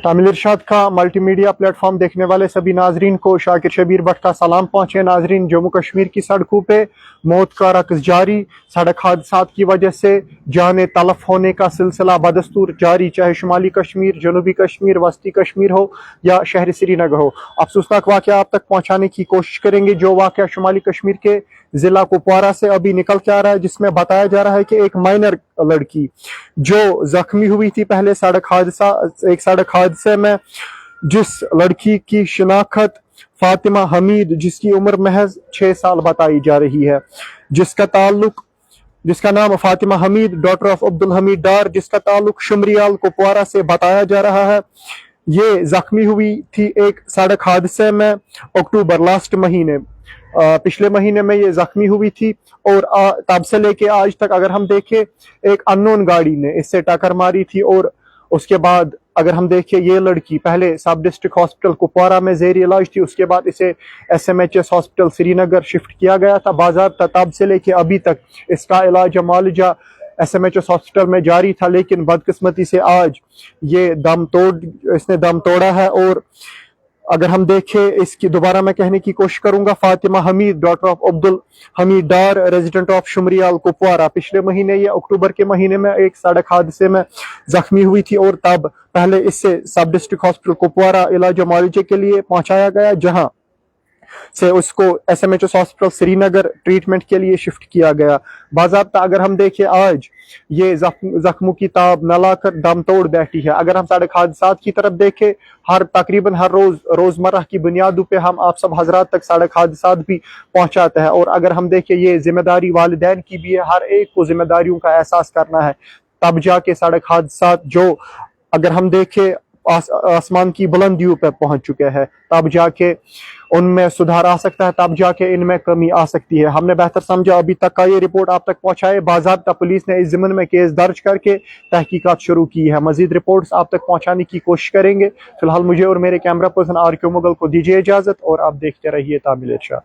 तामिल इरशाद का multimedia platform देखने वाले सभी नाजरीन को शाकिर शबीर भट्ट का सलाम पहुँचे। नाजरीन, जम्मू कश्मीर की सड़कों पे मौत का रक्स जारी। सड़क हादसात की वजह से जाने तलफ होने का सिलसिला बदस्तूर जारी, चाहे शुमाली कश्मीर, जनूबी कश्मीर, वस्ती कश्मीर हो या शहर श्रीनगर हो। अफसोसनाक वाक़या आप तक पहुँचाने की कोशिश करेंगे। जो वाक़या शुमाली कश्मीर के जिला कुपवारा से अभी निकल के आ रहा है, जिसमें बताया जा रहा है कि एक माइनर लड़की जो जख्मी हुई थी पहले एक सड़क हादसे में, जिस लड़की की शिनाख्त फातिमा हमीद, जिसकी उम्र महज 6 साल बताई जा रही है, जिसका नाम फातिमा हमीद, डॉटर ऑफ अब्दुल हमीद डार, जिसका ताल्लुक शुमरियाल कुपवारा से बताया जा रहा है। ये जख्मी हुई थी एक सड़क हादसे में अक्टूबर लास्ट महीने, पिछले महीने में ये जख्मी हुई थी। और तब से लेके आज तक अगर हम देखें, एक अननोन गाड़ी ने इससे टक्कर मारी थी। और उसके बाद अगर हम देखें, ये लड़की पहले सब डिस्ट्रिक्ट हॉस्पिटल कुपवारा में ज़ेर इलाज थी, उसके बाद इसे SMHS हॉस्पिटल श्रीनगर शिफ्ट किया गया था बाज़ाब्ता। तब से लेके अभी तक इसका इलाज मालजा SMHS हॉस्पिटल में जारी था, लेकिन बदकिस्मती से आज ये इसने दम तोड़ा है। और अगर हम देखें, इसकी दोबारा मैं कहने की कोशिश करूंगा, Fatima Hamid, daughter of Abdul Hamid Dar, resident of Shumriyal Kupwara, पिछले महीने या अक्टूबर के महीने में एक सड़क हादसे में जख्मी हुई थी। और तब पहले इससे सब डिस्ट्रिक्ट हॉस्पिटल कुपवारा इलाज मुआवजे के लिए पहुंचाया गया, जहां से उसको SMHS हॉस्पिटल श्रीनगर ट्रीटमेंट के लिए शिफ्ट किया गया। बाज़ाब्ता अगर हम देखें, आज ये जख्मों की ताब न लाकर दम तोड़ बैठी है। अगर हम सड़क हादसात की तरफ देखें, तकरीबन हर रोजमर्रा की बुनियादों पे हम आप सब हजरात तक सड़क हादसात भी पहुंचाते हैं। और अगर हम देखें, ये जिम्मेदारी वालिदैन की भी है, हर एक को जिम्मेदारियों का एहसास करना है, तब जाके सड़क हादसात जो अगर हम देखें आसमान की बुलंदियों पर पहुंच चुके हैं, तब जाके उनमें सुधार आ सकता है, तब जाके इनमें कमी आ सकती है। हमने बेहतर समझा अभी तक का ये रिपोर्ट आप तक पहुंचाए। बाज़ाब्ता पुलिस ने इस ज़िम्न में केस दर्ज करके तहकीकात शुरू की है। मजीद रिपोर्ट्स आप तक पहुंचाने की कोशिश करेंगे। फिलहाल मुझे और मेरे कैमरा पर्सन RQ मुगल को दीजिए इजाज़त, और आप देखते रहिए तामिल इरशाद।